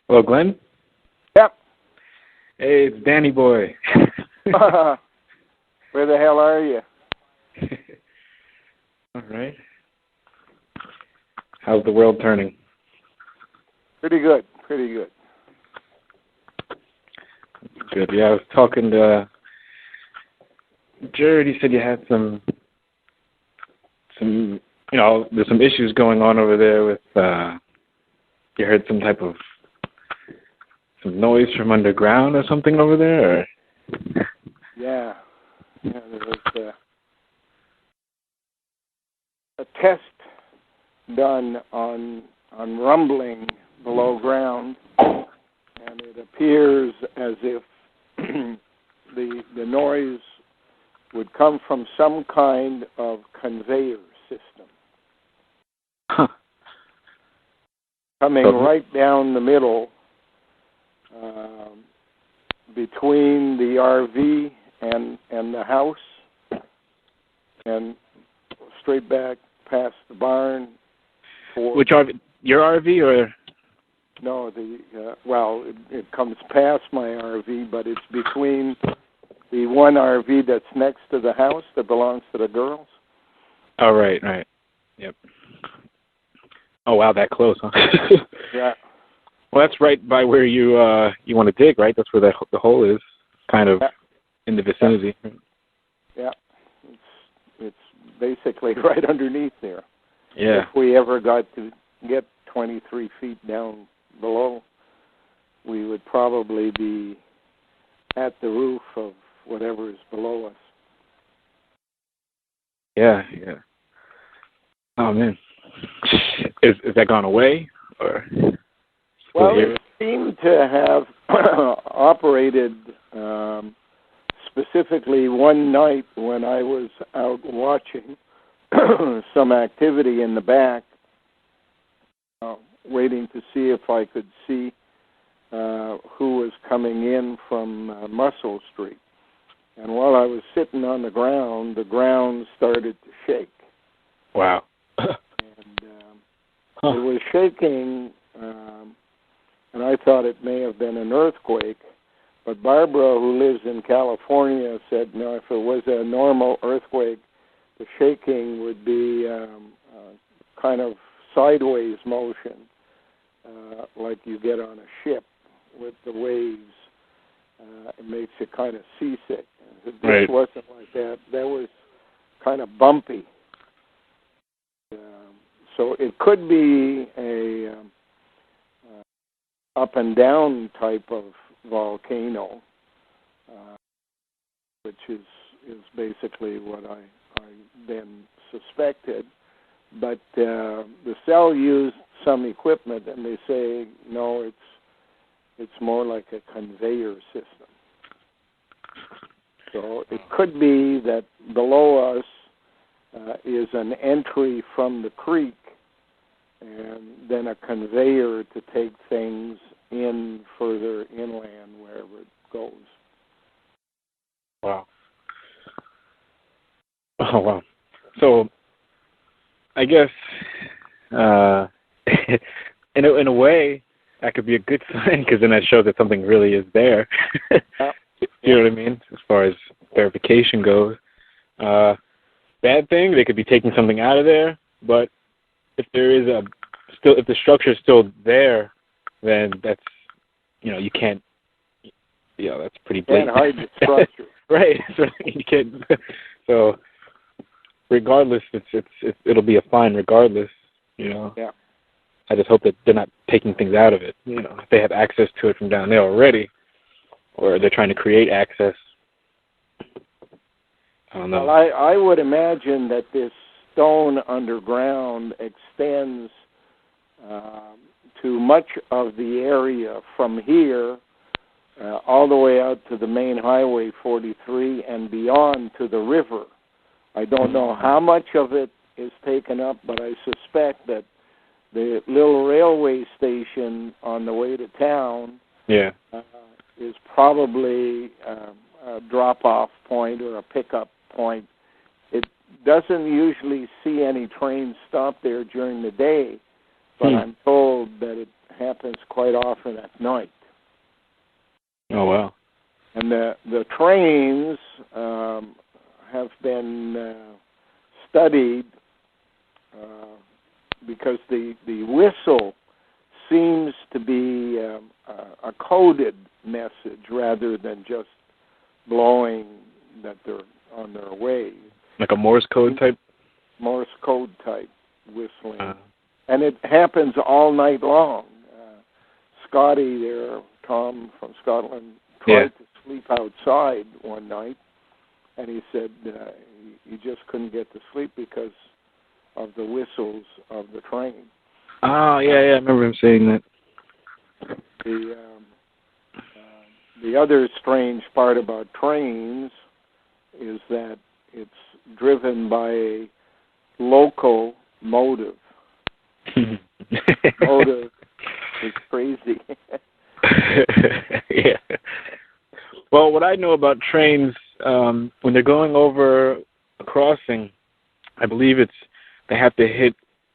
Hello, Glenn. Yep. Hey, it's Danny Boy. Where the hell are you? All right. How's the world turning? Pretty good. Pretty good. Good. Yeah, I was talking to Jared. He said you had some, there's some issues going on over there with, you heard some noise from underground or something over there? Or? Yeah, there was a test done on rumbling below ground, and it appears as if the noise would come from some kind of conveyor system. Huh. Coming right down the middle between the RV and the house, and straight back past the barn. Which RV? Your RV or? No, it comes past my RV, but it's between the one RV that's next to the house that belongs to the girls. Oh, right. Yep. Oh, wow, that close, huh? Yeah. Well, that's right by where you want to dig, right? That's where the hole is, kind of in the vicinity. Yeah. It's basically right underneath there. Yeah. If we ever got to get 23 feet down below, we would probably be at the roof of whatever is below us. Yeah. Oh, man. Is that gone away? Or? Well, it seemed to have operated specifically one night when I was out watching some activity in the back, waiting to see if I could see who was coming in from Muscle Street. And while I was sitting on the ground started to shake. Wow. And it was shaking, and I thought it may have been an earthquake. But Barbara, who lives in California, said, no, if it was a normal earthquake, the shaking would be kind of sideways motion, like you get on a ship with the waves. It makes you kind of seasick. This wasn't like that. That was kind of bumpy. So it could be a up and down type of volcano, which is basically what I then suspected. But the cell used some equipment, and they say no, it's more like a conveyor system. So it could be that below us is an entry from the creek, and then a conveyor to take things in further inland wherever it goes. Wow. Oh, wow. So, I guess, in a way, that could be a good sign, because then that shows that something really is there. You know what I mean? As far as verification goes. Bad thing, they could be taking something out of there, but if there is if the structure is still there, then that's, you can't, that's pretty blatant. Can't hide the structure. Right. So you can't. So regardless, it'll be a fine regardless. Yeah. I just hope that they're not taking things out of it. If they have access to it from down there already, or they're trying to create access. I don't know. Well, I would imagine that this stone underground extends to much of the area from here all the way out to the main highway 43 and beyond to the river. I don't know how much of it is taken up, but I suspect that the little railway station on the way to town is probably a drop-off point or a pickup point. It doesn't usually see any trains stop there during the day, but I'm told that it happens quite often at night. Oh, wow. And the trains have been studied because the whistle seems to be a coded message rather than just blowing that they're on their way. Like a Morse code type? Morse code type whistling. And it happens all night long. Scotty there, Tom from Scotland, tried to sleep outside one night, and he said he just couldn't get to sleep because of the whistles of the train. Oh, yeah, I remember him saying that. The other strange part about trains is that it's driven by a local motive. Motive is crazy. Yeah. Well, what I know about trains, when they're going over a crossing, I believe they have to hit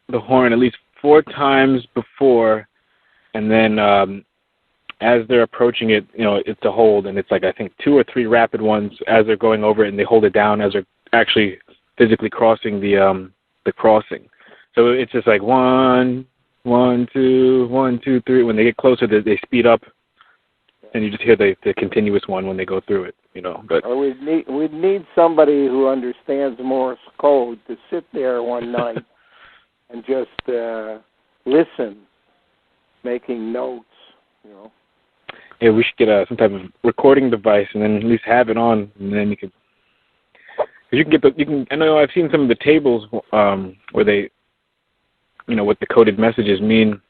the horn at least 4 times before, and then as they're approaching it, it's a hold, and it's like I think 2 or 3 rapid ones as they're going over it, and they hold it down as they're actually physically crossing the crossing. So it's just like 1, 1, 2, 1, 2, 3. When they get closer, they speed up, and you just hear the continuous one when they go through it. But we'd need somebody who understands Morse code to sit there one night and just listen, making notes. Yeah, we should get some type of recording device, and then at least have it on, and then you can. I know I've seen some of the tables where they, what the coded messages mean.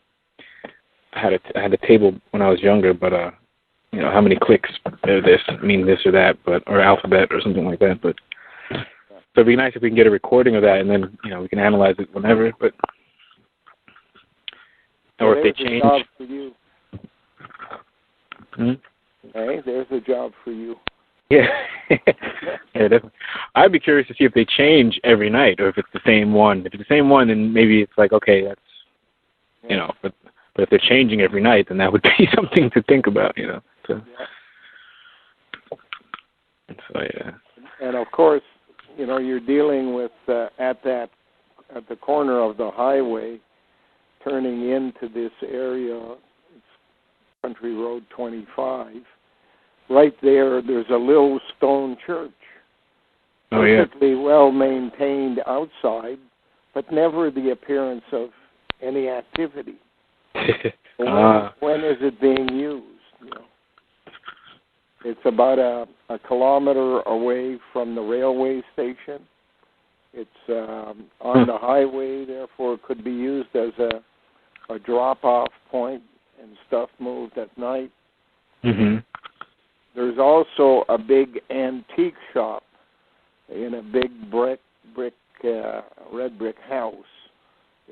I had a table when I was younger, but how many clicks this mean this or that, or alphabet or something like that. But so it'd be nice if we can get a recording of that, and then we can analyze it whenever. But or if they change. There's a job for you. Hey, there's a job for you. Yeah, yeah, definitely. I'd be curious to see if they change every night, or if it's the same one. If it's the same one, then maybe it's like, okay, that's, but if they're changing every night, then that would be something to think about, So, yeah. And of course, you're dealing with at the corner of the highway, turning into this area, it's Country Road 25. Right there's a little stone church. Perfectly well maintained outside, but never the appearance of any activity. When is it being used? It's about a kilometer away from the railway station. It's on the highway, therefore it could be used as a drop-off point, and stuff moved at night. Mm-hmm. There's also a big antique shop in a big red brick house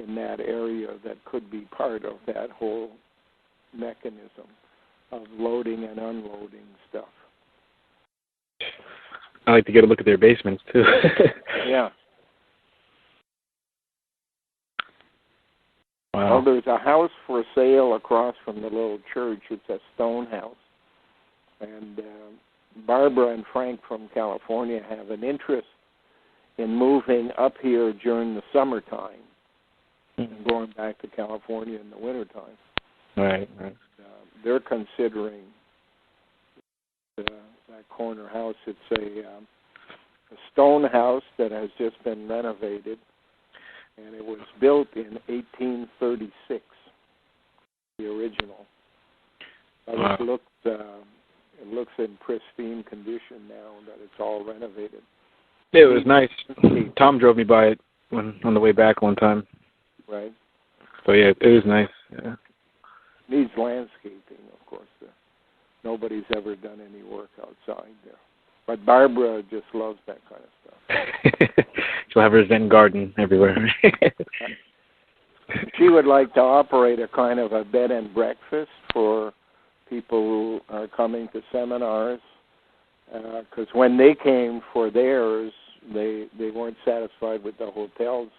in that area that could be part of that whole mechanism of loading and unloading stuff. I like to get a look at their basements, too. Yeah. Wow. Well, there's a house for sale across from the little church. It's a stone house. And Barbara and Frank from California have an interest in moving up here during the summertime and going back to California in the wintertime. Right. They're considering that corner house. It's a stone house that has just been renovated, and it was built in 1836, the original. But wow. It looks in pristine condition now that it's all renovated. Yeah, it was nice. Tom drove me by it on the way back one time. Right. So yeah, it was nice. Yeah. Needs landscaping, of course. Nobody's ever done any work outside there. But Barbara just loves that kind of stuff. She'll have her Zen garden everywhere. She would like to operate a kind of a bed and breakfast for people who are coming to seminars, because when they came for theirs, they weren't satisfied with the hotels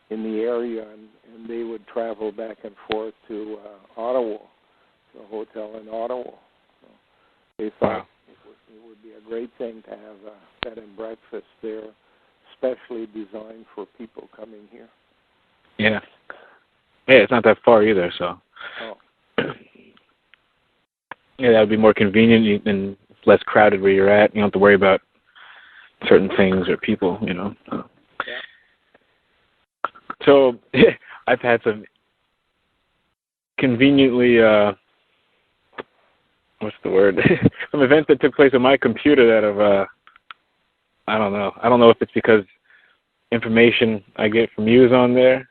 in the area, and they would travel back and forth to Ottawa, to a hotel in Ottawa. So they thought it would be a great thing to have a bed and breakfast there, specially designed for people coming here. Yeah. Yeah, it's not that far either, so. Oh. Yeah, that would be more convenient and less crowded where you're at. You don't have to worry about certain things or people, you know. So, so I've had some conveniently, what's the word? Some events that took place on my computer that have, I don't know. I don't know if it's because information I get from you is on there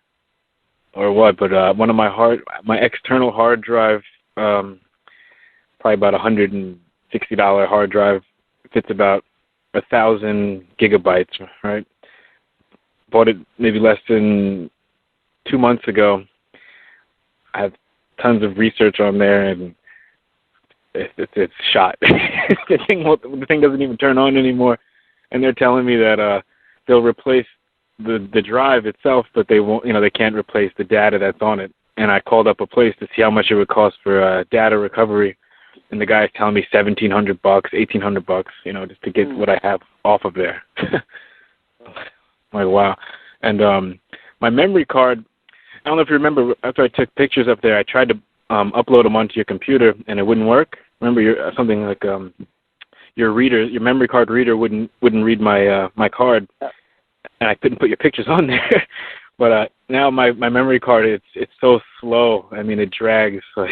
or what, but one of my external hard drive, probably about $160 hard drive, fits about 1,000 gigabytes, right? Bought it maybe less than 2 months ago. I have tons of research on there, and it's shot. the thing doesn't even turn on anymore, and they're telling me that they'll replace the drive itself, but they won't. You know, they can't replace the data that's on it. And I called up a place to see how much it would cost for data recovery, and the guy's telling me $1,700, $1,800, you know, just to get what I have off of there. I'm like, wow. And my memory card, I don't know if you remember, after I took pictures up there, I tried to upload them onto your computer, and it wouldn't work. Remember, something like your memory card reader wouldn't read my card, and I couldn't put your pictures on there. But now my memory card, it's so slow. I mean, it drags. Like,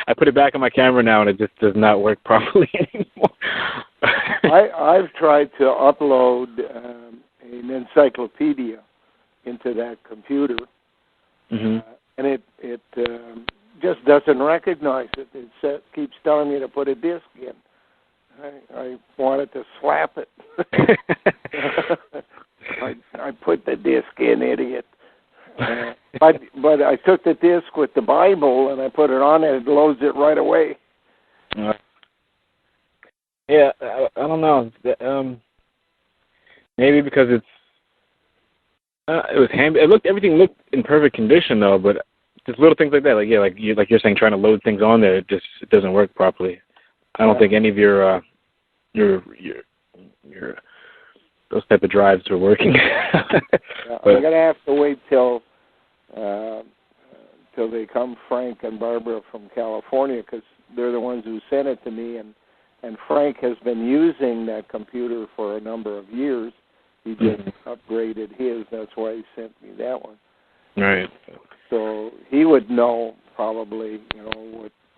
I put it back on my camera now, and it just does not work properly anymore. I've tried to upload an encyclopedia into that computer, and it just doesn't recognize it. It keeps telling me to put a disc in. I wanted to slap it. I put the disc in, idiot. But I took the disc with the Bible and I put it on, and it loads it right away. Yeah, I don't know. Maybe because it was everything looked in perfect condition though, but just little things like that, like you're saying, trying to load things on there, it doesn't work properly. I don't think any of your those type of drives are working. But I'm gonna have to wait till they come, Frank and Barbara from California, because they're the ones who sent it to me, and Frank has been using that computer for a number of years. He just upgraded his. That's why he sent me that one. Right. So he would know probably,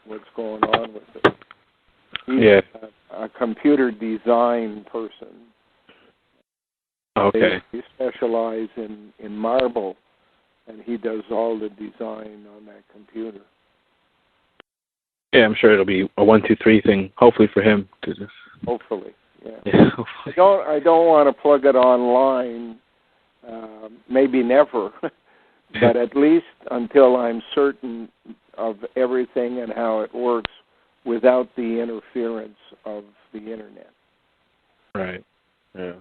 what's going on with it. He's a computer design person. Okay. They specialize in marble, and he does all the design on that computer. Yeah, I'm sure it'll be a 1, 2, 3 thing. Hopefully for him, hopefully, yeah. Hopefully. I don't want to plug it online. Maybe never, but at least until I'm certain of everything and how it works without the interference of the internet. Right. Yeah.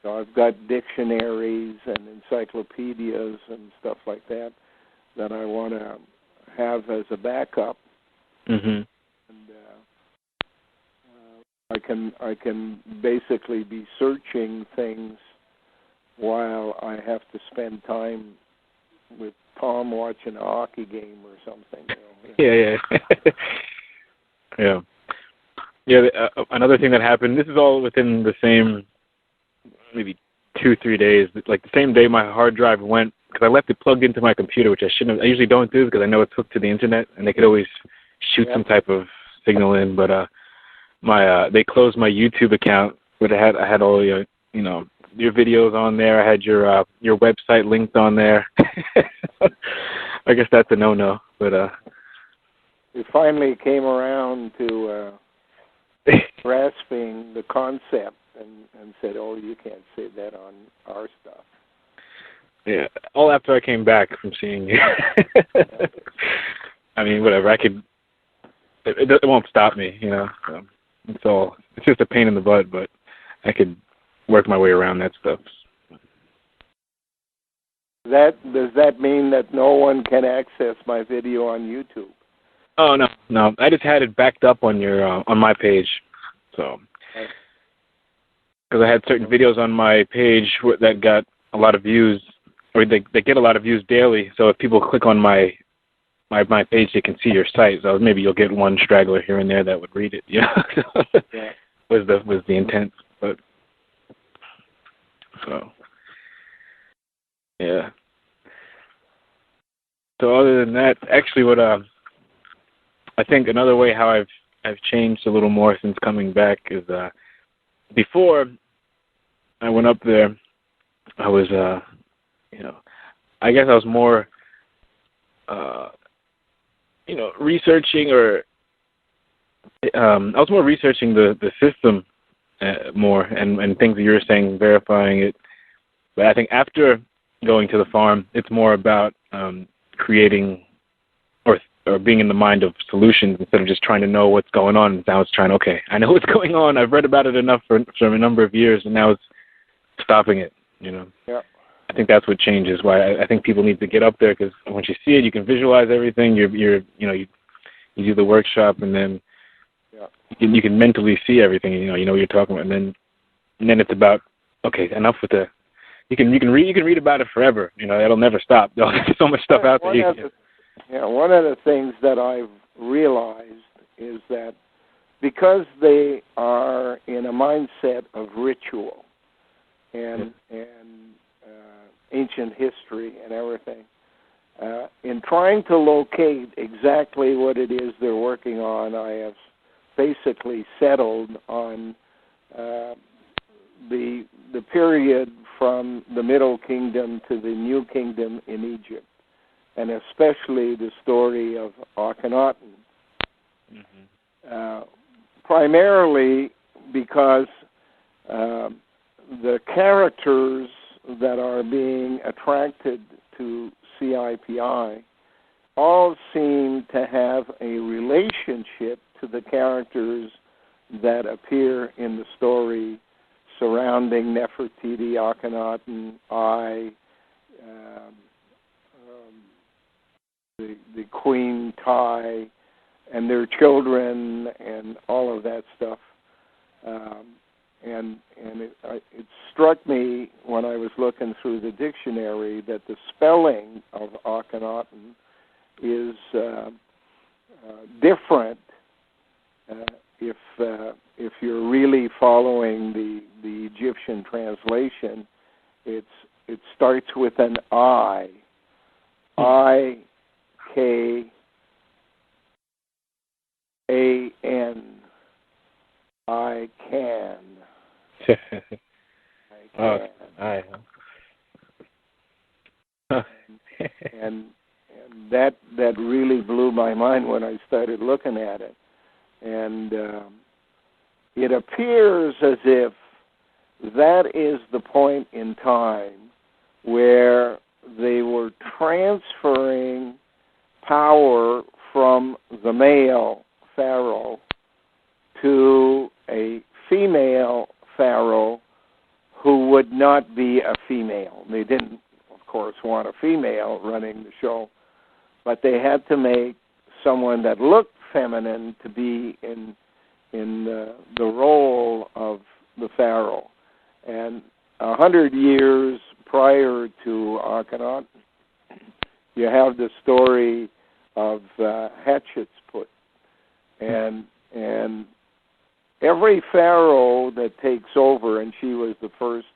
So I've got dictionaries and encyclopedias and stuff like that I want to have as a backup. And I can basically be searching things while I have to spend time with Tom watching a hockey game or something. Yeah. Another thing that happened. This is all within the same, maybe 2-3 days. Like the same day my hard drive went, because I left it plugged into my computer, which I shouldn't have. I usually don't do because I know it's hooked to the internet, and they could always shoot some type of signal in. But they closed my YouTube account, but I had all your videos on there. I had your website linked on there. I guess that's a no-no. But we finally came around to grasping the concept and said, "Oh, you can't say that on our stuff." Yeah, all after I came back from seeing you. I mean, whatever. It won't stop me, It's just a pain in the butt, but I could work my way around that stuff. Does that mean that no one can access my video on YouTube? Oh no. I just had it backed up on your on my page, so because I had certain videos on my page that got a lot of views, or they get a lot of views daily. So if people click on my page, they can see your site. So maybe you'll get one straggler here and there that would read it. Yeah, was the intent, but so yeah. So other than that, actually, what I think another way how I've changed a little more since coming back is before I went up there, I was I guess I was more researching, or I was more researching the system more and things that you were saying, verifying it. But I think after going to the farm, it's more about creating or being in the mind of solutions instead of just trying to know what's going on. Now it's trying, okay, I know what's going on. I've read about it enough for a number of years, and now it's stopping it. Yeah. I think that's what changes. Why I think people need to get up there, because once you see it, you can visualize everything. You do the workshop, and then you can mentally see everything. You know what you're talking about, and then it's about, okay, enough with the. You can read about it forever. It'll never stop. There's so much stuff out there. One of the things that I've realized is that because they are in a mindset of ritual and ancient history and everything, in trying to locate exactly what it is they're working on, I have basically settled on the period from the Middle Kingdom to the New Kingdom in Egypt, and especially the story of Akhenaten. Primarily because the characters that are being attracted to CIPI all seem to have a relationship to the characters that appear in the story surrounding Nefertiti, Akhenaten, the Queen Tai, and their children, and all of that stuff. And it struck me when I was looking through the dictionary that the spelling of Akhenaten is different if you're really following the Egyptian translation. It starts with an I. I-K-A-N. I can. And that really blew my mind when I started looking at it. And it appears as if that is the point in time where they were transferring power from the male pharaoh to a female pharaoh who would not be a female. They didn't, of course, want a female running the show, but they had to make someone that looked feminine to be in the role of the pharaoh. And 100 years prior to Akhenaten, you have the story of Hatshepsut, and every pharaoh that takes over, and she was the first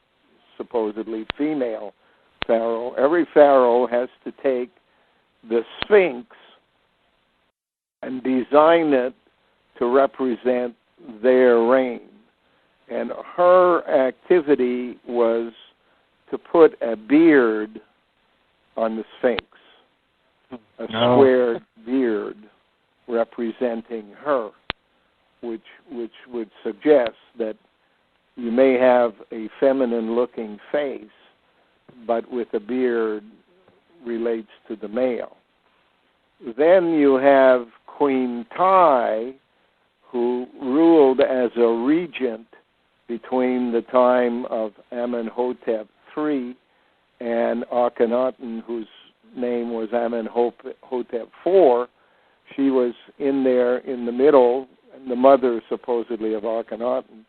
supposedly female pharaoh, every pharaoh has to take the Sphinx and design it to represent their reign. And her activity was to put a beard on the Sphinx, a square beard representing her, which would suggest that you may have a feminine-looking face, but with a beard relates to the male. Then you have Queen Tai, who ruled as a regent between the time of Amenhotep III and Akhenaten, whose name was Amenhotep IV, she was in there in the middle, and the mother supposedly of Akhenaten,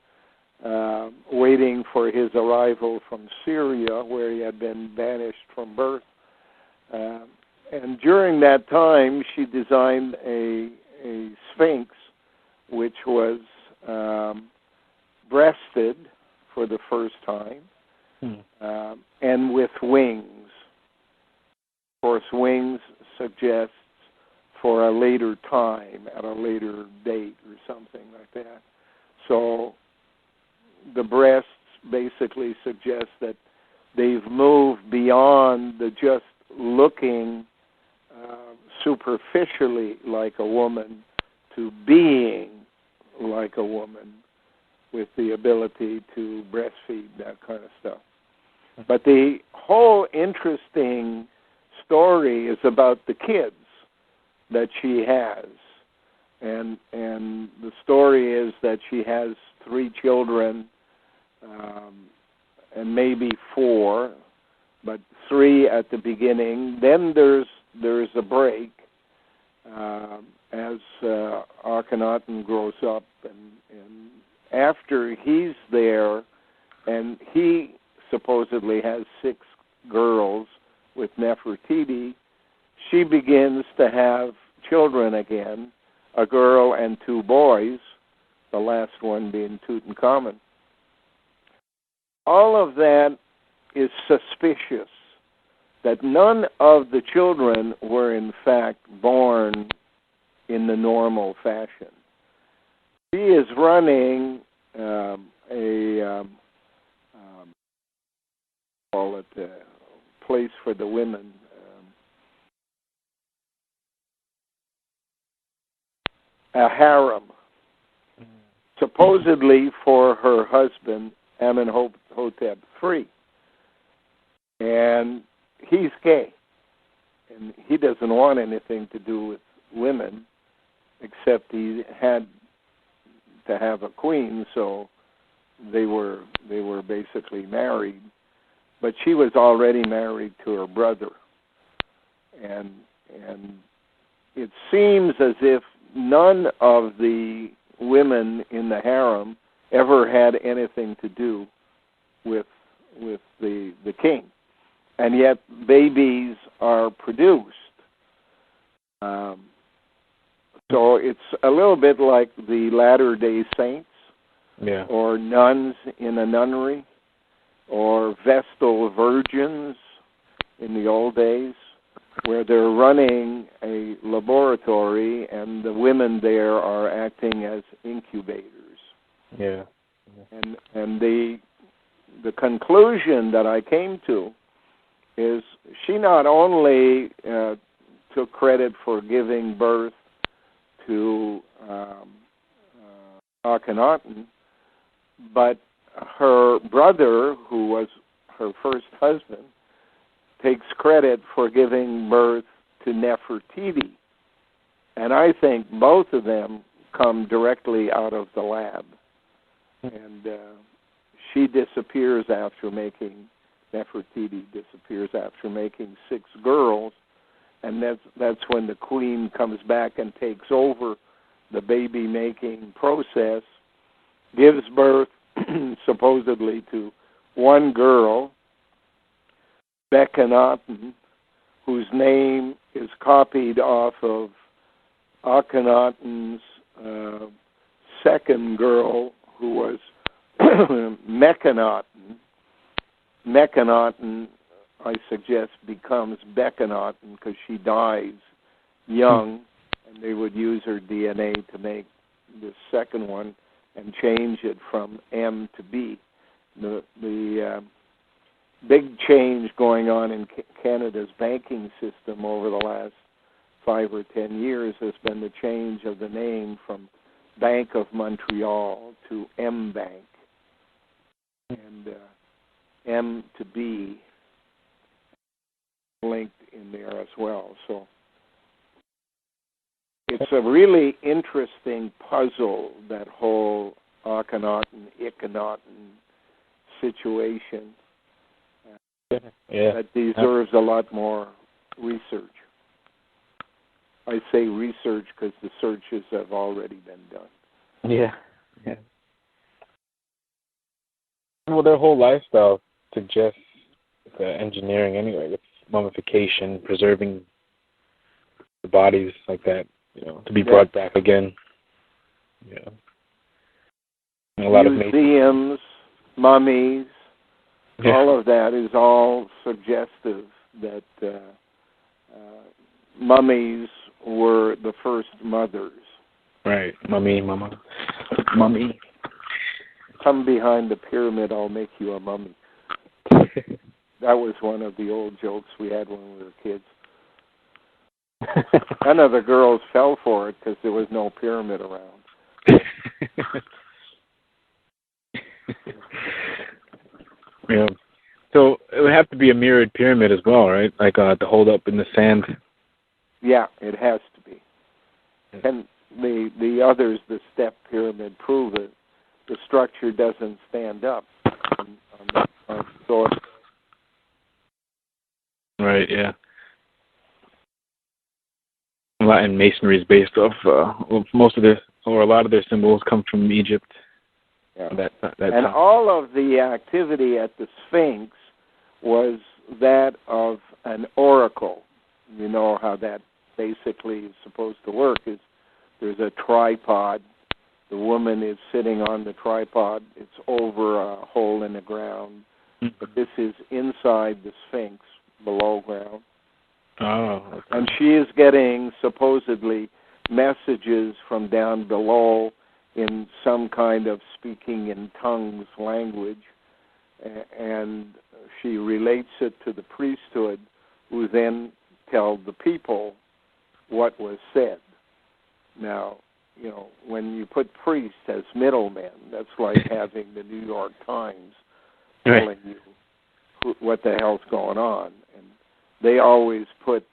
waiting for his arrival from Syria, where he had been banished from birth. And during that time, she designed a sphinx, which was breasted for the first time, and with wings. Of course, wings suggests for a later time, at a later date or something like that. So the breasts basically suggest that they've moved beyond the just looking superficially like a woman to being like a woman with the ability to breastfeed, that kind of stuff. But the whole interesting story is about the kids that she has. And the story is that she has 3 children, and maybe 4, but 3 at the beginning. Then there's a break as Akhenaten grows up, and after he's there, and he supposedly has 6 girls with Nefertiti, she begins to have children again, a girl and 2 boys, the last one being Tutankhamun. All of that is suspicious, that none of the children were in fact born in the normal fashion. She is running call it a place for the women, a harem, supposedly for her husband Amenhotep III, and he's gay, and he doesn't want anything to do with women, except he had to have a queen, so they were basically married. But she was already married to her brother, and it seems as if none of the women in the harem ever had anything to do with the king, and yet babies are produced. So it's a little bit like the Latter-day Saints, or nuns in a nunnery, or Vestal virgins in the old days, where they're running a laboratory and the women there are acting as incubators. Yeah. And the conclusion that I came to is she not only took credit for giving birth to Akhenaten, but her brother, who was her first husband, takes credit for giving birth to Nefertiti. And I think both of them come directly out of the lab. And she disappears after making, Nefertiti disappears after making 6 girls, and that's when the queen comes back and takes over the baby-making process, gives birth supposedly to 1 girl, Bekhanaten, whose name is copied off of Akhenaten's second girl, who was Mekhenaten. Mekhenaten, I suggest, becomes Bekhanaten because she dies young, and they would use her DNA to make the second one and change it from M to B. The big change going on in Canada's banking system over the last 5 or 10 years has been the change of the name from Bank of Montreal to M Bank, and M to B linked in there as well. So it's a really interesting puzzle, that whole Akhenaten situation. Yeah. that deserves a lot more research. I say research because the searches have already been done. Yeah. Yeah. Well, their whole lifestyle suggests engineering anyway, with mummification, preserving the bodies like that, to be brought back again. Yeah. And a lot museums, mummies, all of that is all suggestive that mummies were the first mothers. Right. Mummy. Come behind the pyramid, I'll make you a mummy. That was one of the old jokes we had when we were kids. None of the girls fell for it because there was no pyramid around. Yeah. So it would have to be a mirrored pyramid as well, right? Like to hold up in the sand. Yeah, it has to be. And the others, the step pyramid, prove it. The structure doesn't stand up on soil. Right, yeah. And masonry is based off, most of their, or a lot of their symbols come from Egypt. Yeah. That and time. all of the activity at the Sphinx was that of an oracle. You know how that basically is supposed to work. Is there's a tripod. The woman is sitting on the tripod. It's over a hole in the ground. Mm-hmm. But this is inside the Sphinx, below ground. Oh. Okay. And she is getting, supposedly, messages from down below in some kind of speaking in tongues language. And she relates it to the priesthood, who then tell the people what was said. Now, when you put priests as middlemen, that's like having the New York Times telling you what the hell's going on. And they always put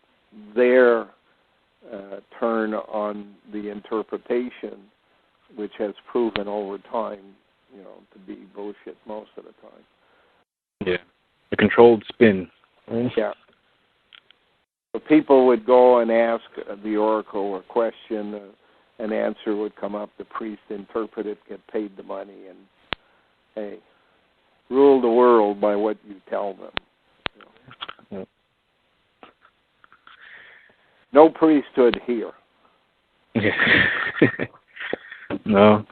their turn on the interpretation, which has proven over time, to be bullshit most of the time. Yeah, a controlled spin. Yeah. So people would go and ask the oracle a question, an answer would come up, the priest interpret it, get paid the money, and, hey, rule the world by what you tell them. Yeah. No priesthood here. Yeah. No.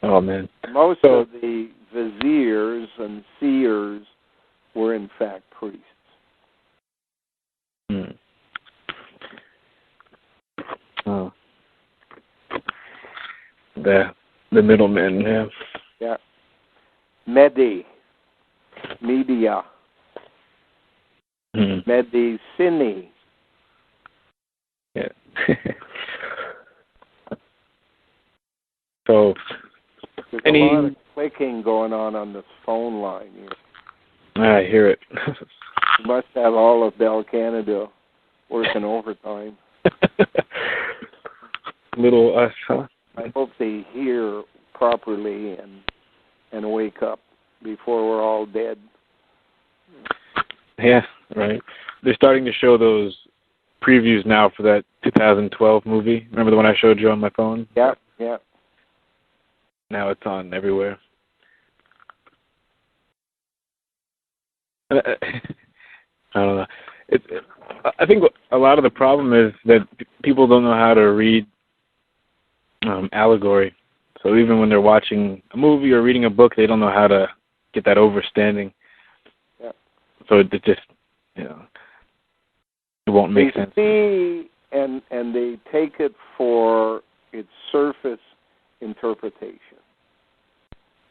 Oh, man. Most of the viziers and seers were, in fact, priests. Oh. The middlemen, yeah. Yeah. Media. Medicini. Yeah. So, there's a lot of clicking going on this phone line here. I hear it. You must have all of Bell Canada working overtime. Little us, huh? I hope they hear properly and wake up before we're all dead. Yeah, right. They're starting to show those previews now for that 2012 movie. Remember the one I showed you on my phone? Yeah. Now it's on everywhere. I don't know. I think a lot of the problem is that people don't know how to read allegory. So even when they're watching a movie or reading a book, they don't know how to get that overstanding. Yeah. So it just, it won't make sense. They see and they take it for its surface interpretation.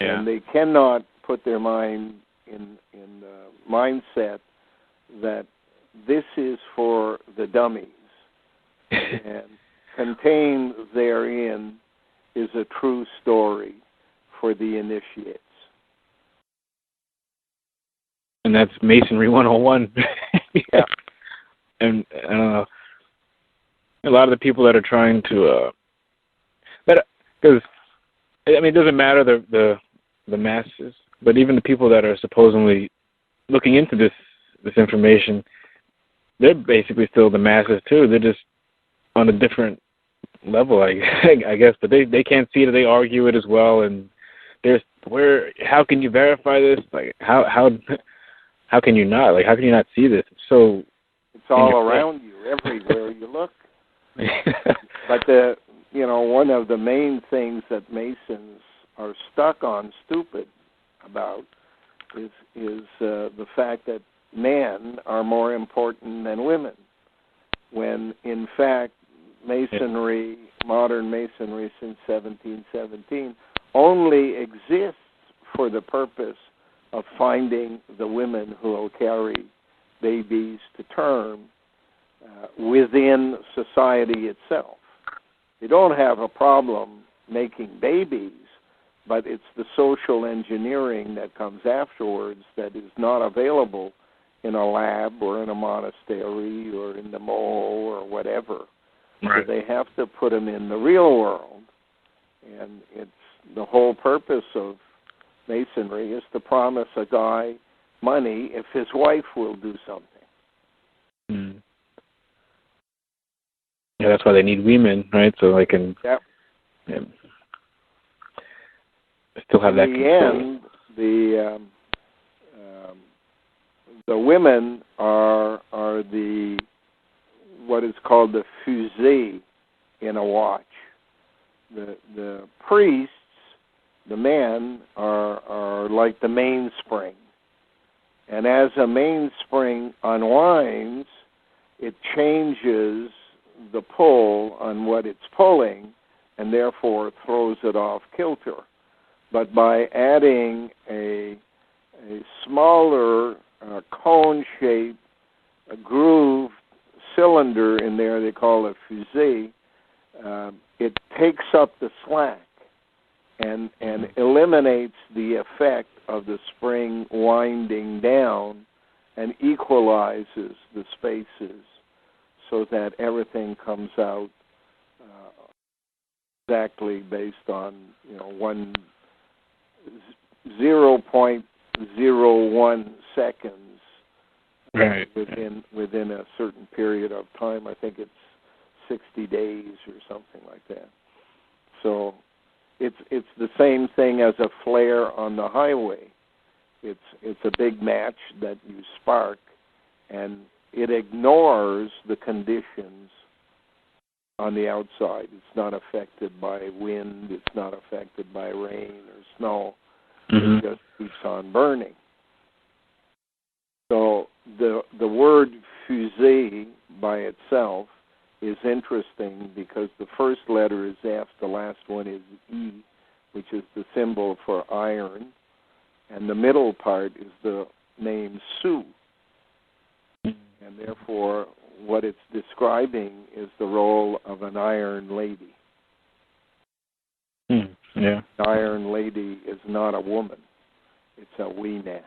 Yeah. And they cannot put their mind in the mindset that this is for the dummies and contained therein is a true story for the initiates. And that's Masonry 101. Yeah. And I don't know, a lot of the people that are trying to, because it doesn't matter the the masses. But even the people that are supposedly looking into this information, they're basically still the masses too. They're just on a different level, I guess. But they can't see it. They argue it as well. And how can you verify this? Like how can you not? Like how can you not see this? It's all around you, everywhere you look. But one of the main things that Masons are stuck on, stupid about, is the fact that men are more important than women, when in fact Masonry, modern Masonry since 1717, only exists for the purpose of finding the women who will carry babies to term within society itself. They don't have a problem making babies, but it's the social engineering that comes afterwards that is not available in a lab or in a monastery or in the mole or whatever. Right. So they have to put them in the real world. And it's the whole purpose of Masonry is to promise a guy money if his wife will do something. Mm. Yeah, that's why they need women, right? So they can still have that control. In the end, the women are the what is called the fusée in a watch. The priests, the men, are like the mainspring. And as a mainspring unwinds, it changes the pull on what it's pulling and therefore throws it off kilter. But by adding a smaller cone-shaped grooved cylinder in there, they call it fusée, it takes up the slack and eliminates the effect of the spring winding down and equalizes the spaces so that everything comes out exactly based on 0.01 seconds. Right. Within a certain period of time. I think it's 60 days or something like that. So it's the same thing as a flare on the highway. It's a big match that you spark, and it ignores the conditions on the outside. It's not affected by wind. It's not affected by rain or snow. Mm-hmm. It just keeps on burning. So the word fusée by itself is interesting because the first letter is F, the last one is E, which is the symbol for iron, and the middle part is the name Sioux. And therefore, what it's describing is the role of an iron lady. Yeah. An iron lady is not a woman. It's a wee man.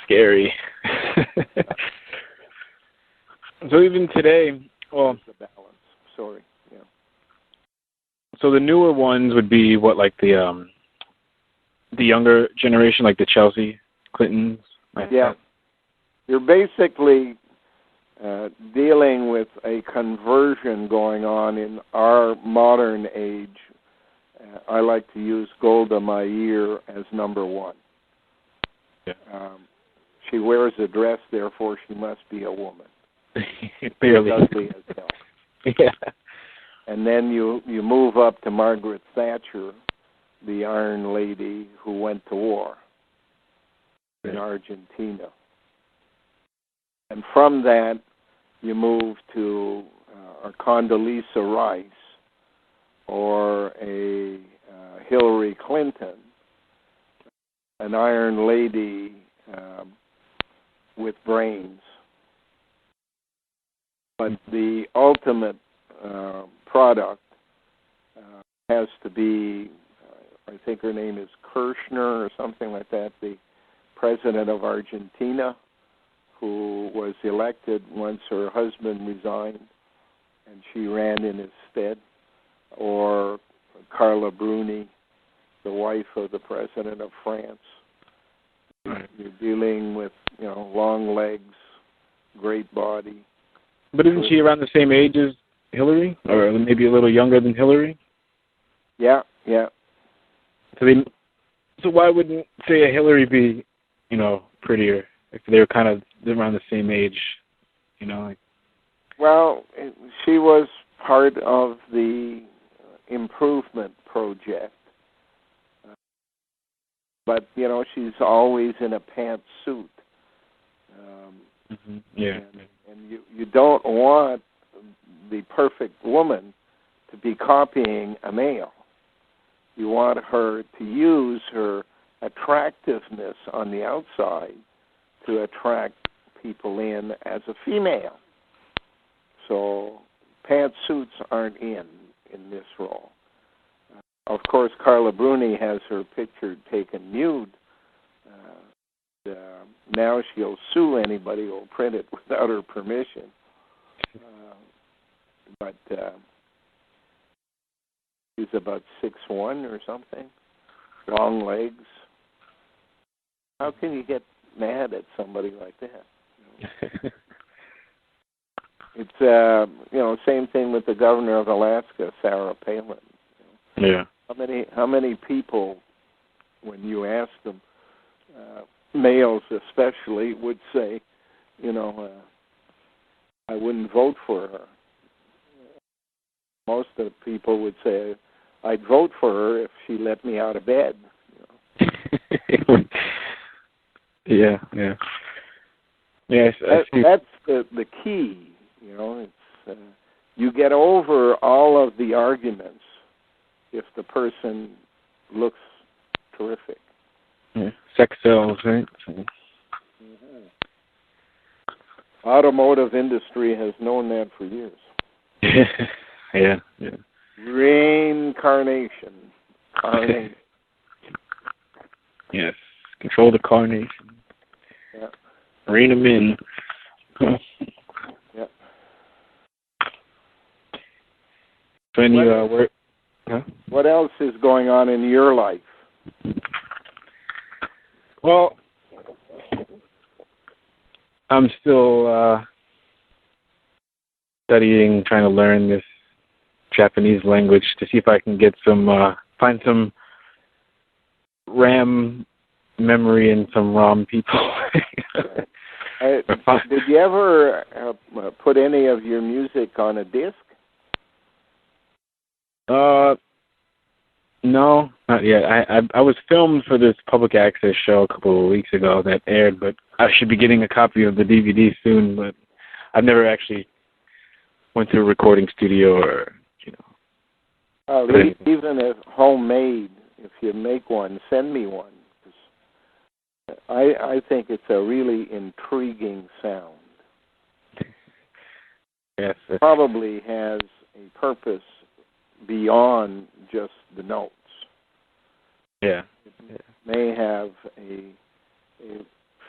Scary. So even today, well, the balance. Sorry. Yeah. So the newer ones would be what, like the younger generation, like the Chelsea Clintons. Yeah. You're basically dealing with a conversion going on in our modern age. I like to use Golda Meir as number one. Yeah. She wears a dress, therefore she must be a woman. Barely. Ugly as hell. Yeah. And then you move up to Margaret Thatcher, the Iron Lady who went to war in Argentina. And from that, you move to a Condoleezza Rice or a Hillary Clinton, an Iron Lady with brains. But the ultimate product has to be, I think her name is Kirchner or something like that, the president of Argentina, who was elected once her husband resigned and she ran in his stead, or Carla Bruni, the wife of the president of France. Right. You're dealing with, long legs, great body. But isn't she around the same age as Hillary, or maybe a little younger than Hillary? Yeah. So why wouldn't, say, a Hillary be, prettier if they were kind of around the same age, Well, she was part of the improvement project. But, she's always in a pantsuit. Yeah. And you don't want the perfect woman to be copying a male. You want her to use her attractiveness on the outside to attract people in as a female. So pantsuits aren't in this role. Of course, Carla Bruni has her picture taken nude. Now she'll sue anybody who will print it without her permission. But she's about 6'1" or something, long legs. How can you get mad at somebody like that? It's same thing with the governor of Alaska, Sarah Palin. Yeah. How many people, when you ask them, males especially, would say, I wouldn't vote for her. Most of the people would say, I'd vote for her if she let me out of bed. Yeah. Yes, that's the key. It's you get over all of the arguments if the person looks terrific. Yeah. Sex sells, right? Automotive industry has known that for years. Yeah. Reincarnation. Carnation. Yes. Control the carnation. Yeah. Rein them in. Yeah. So when you work... Huh? What else is going on in your life? Well, I'm still studying, trying to learn this Japanese language to see if I can get find some RAM memory in some ROM people. Did you ever put any of your music on a disc? No, not yet. I was filmed for this public access show a couple of weeks ago that aired, but I should be getting a copy of the DVD soon, but I've never actually went to a recording studio or, even if homemade, if you make one, send me one. I think it's a really intriguing sound. Yes. It probably has a purpose beyond just the notes. Yeah. It may have a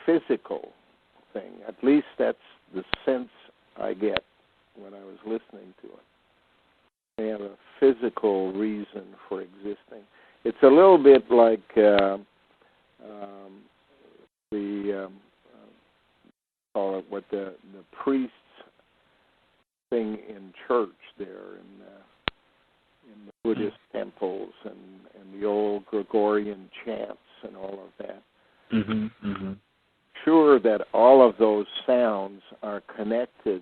physical thing. At least that's the sense I get when I was listening to it. They have a physical reason for existing. It's a little bit like the priests sing in church there in the Buddhist temples and the old Gregorian chants and all of that. Sure that all of those sounds are connected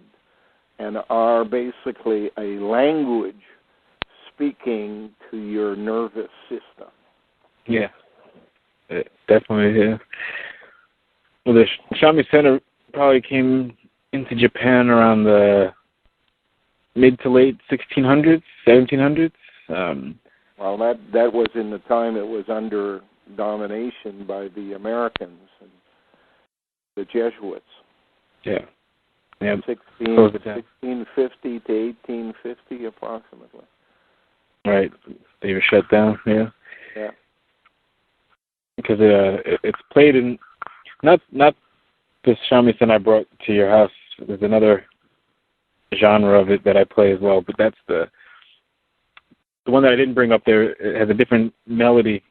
and are basically a language speaking to your nervous system. Yeah. Definitely, yeah. Well, the shamisen probably came into Japan around the mid to late 1600s, 1700s. Well, that was in the time it was under domination by the Americans and the Jesuits. Yeah. 1650 to 1850 approximately. Right. They were shut down, yeah. Yeah. Because it's played in not this shamisen I brought to your house. There's another genre of it that I play as well, but that's the the one that I didn't bring up there has a different melody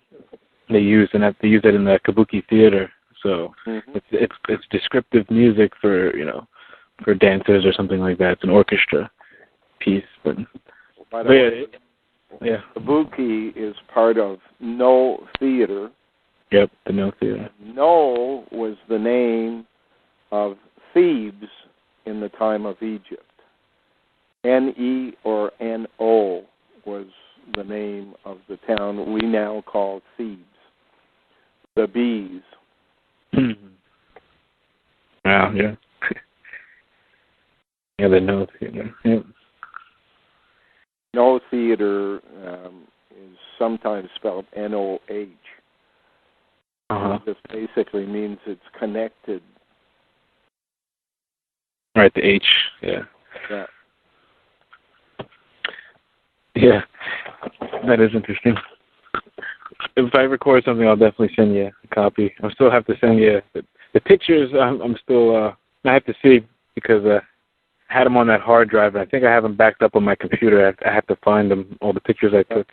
they use, and they use it in the Kabuki theater. So it's descriptive music for for dancers or something like that. It's an orchestra piece, but by the way, Kabuki is part of No Theater. Yep, the No Theater. No was the name of Thebes in the time of Egypt. N-E or N-O was the name of the town we now call Thebes. The bees. Wow, yeah. Yeah, the No Theater. Yep. No Theater is sometimes spelled N-O-H. It just basically means it's connected. Right, the H, yeah. Yeah. Yeah, that is interesting. If I record something, I'll definitely send you a copy. I still have to send you the pictures. I'm still I have to see because I had them on that hard drive, and I think I have them backed up on my computer. I have to find them, all the pictures I took.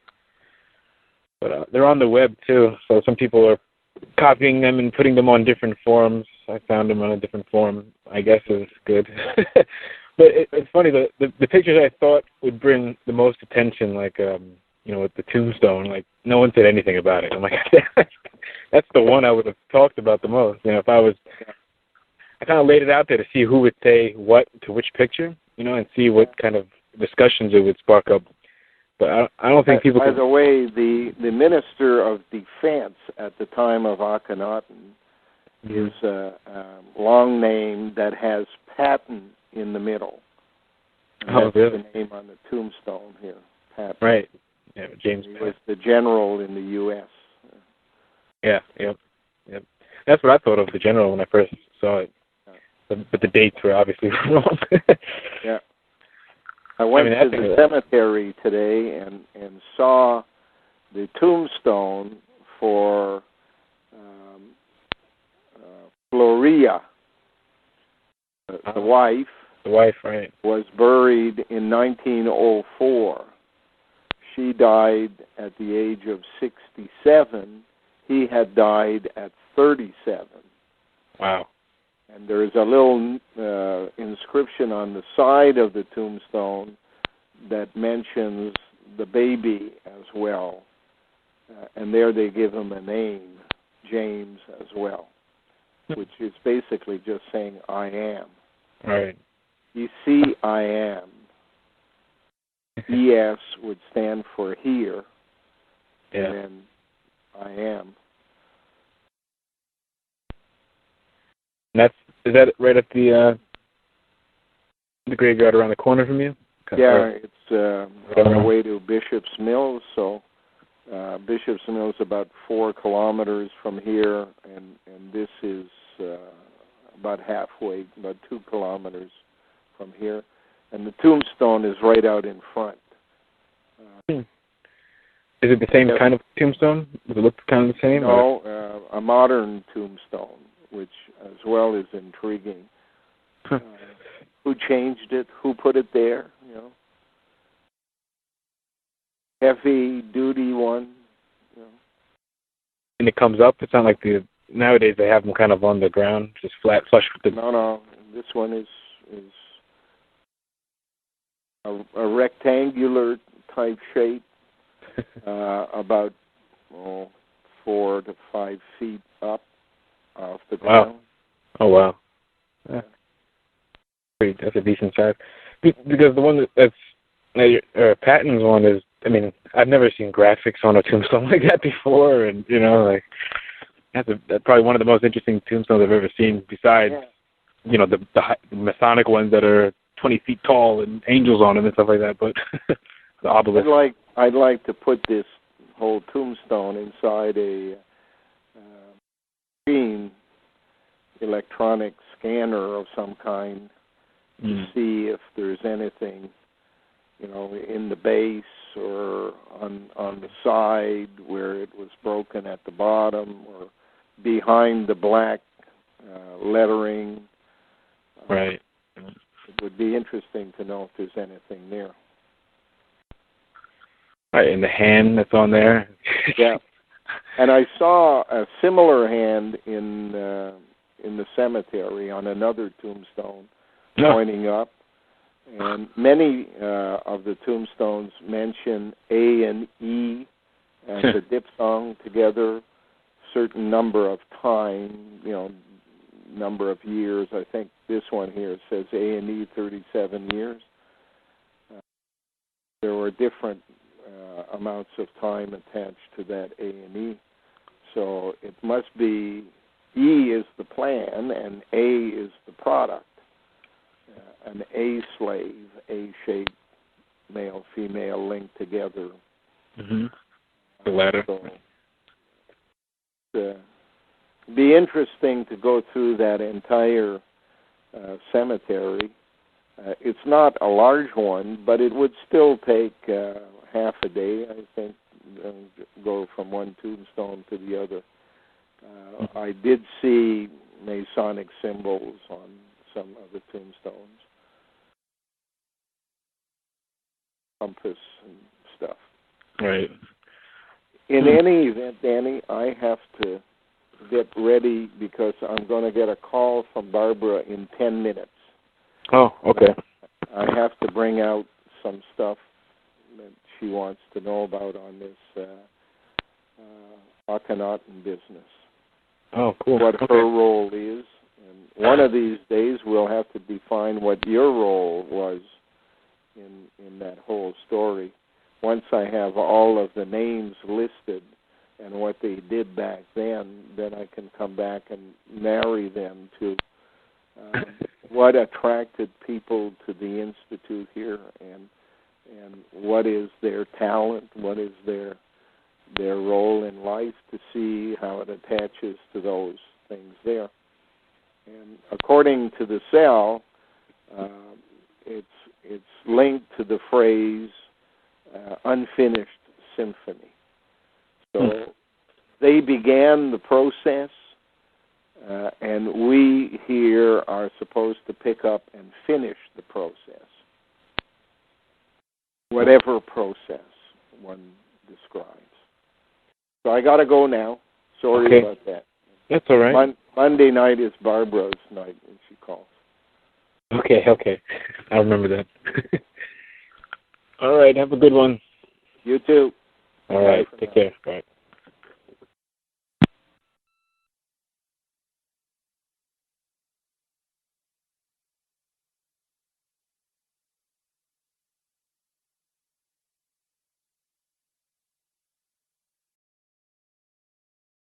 But they're on the web too, so some people are copying them and putting them on different forums. I found them on a different forum. I guess is good. But it's funny, the pictures I thought would bring the most attention, like with the tombstone, like no one said anything about it. I'm like, that's the one I would have talked about the most. If I kind of laid it out there to see who would say what to which picture, and see what kind of discussions it would spark up. But I don't think people. By the way, the Minister of Defense at the time of Akhenaten is a long name that has Patton in the middle. And that's really? The name on the tombstone here, Patton. Right. Yeah, James. He was the general in the U.S. Yeah. Yep. That's what I thought of the general when I first saw it. But the dates were obviously wrong. Yeah. I went to the cemetery today and saw the tombstone for Floria, the wife. The wife, right. Was buried in 1904. She died at the age of 67. He had died at 37. Wow. And there is a little inscription on the side of the tombstone that mentions the baby as well. And there they give him a name, James, as well, which is basically just saying, I am. Right. You see, I am. ES would stand for here, and then I am. Is that right at the graveyard around the corner from you? Yeah, it's on our way to Bishop's Mills. So Bishop's Mills is about 4 kilometers from here, and this is about halfway, about 2 kilometers from here. And the tombstone is right out in front. Is it the same kind of tombstone? Does it look kind of the same? No, a modern tombstone, which as well is intriguing. Who changed it? Who put it there? Heavy duty one. And it comes up. It's not like nowadays they have them kind of on the ground, just flat, flush with the. No. This one is a rectangular type shape, about 4 to 5 feet up off the ground. Wow. Oh, wow. Yeah. That's a decent size. Because the one that's Patton's one is, I've never seen graphics on a tombstone like that before, and that's probably one of the most interesting tombstones I've ever seen. Besides, the Masonic ones that are 20 feet tall and angels on them and stuff like that. But the obelisk. I'd like to put this whole tombstone inside a screen, electronic scanner of some kind, to see if there's anything, in the base or on the side where it was broken at the bottom, or behind the black lettering. Right. It would be interesting to know if there's anything there. Right, and the hand that's on there. Yeah. And I saw a similar hand in the cemetery on another tombstone pointing up. And many of the tombstones mention A and E and the diphthong together, certain number of time, number of years. I think this one here says A and E 37 years. There were different amounts of time attached to that A and E. So it must be E is the plan and A is the product. An A slave, A shaped, male, female linked together. Mm-hmm. The ladder. So it'd be interesting to go through that entire cemetery. It's not a large one, but it would still take half a day, I think, go from one tombstone to the other. I did see Masonic symbols on some of the tombstones. Compass and stuff. Right. In any event, Danny, I have to get ready because I'm going to get a call from Barbara in 10 minutes. Oh, okay. I have to bring out some stuff that she wants to know about on this Akhenaten business. Oh, cool. What her role is. And one of these days we'll have to define what your role was in that whole story. Once I have all of the names listed and what they did back then I can come back and marry them to what attracted people to the Institute here and what is their talent, what is their role in life, to see how it attaches to those things there. And according to the cell, it's linked to the phrase unfinished symphony. So they began the process, and we here are supposed to pick up and finish the process, whatever process one describes. So I got to go now. Sorry about that. That's all right. Monday night is Barbara's night when she calls. Okay. I'll remember that. All right, have a good one. You too. All right, take care. Bye.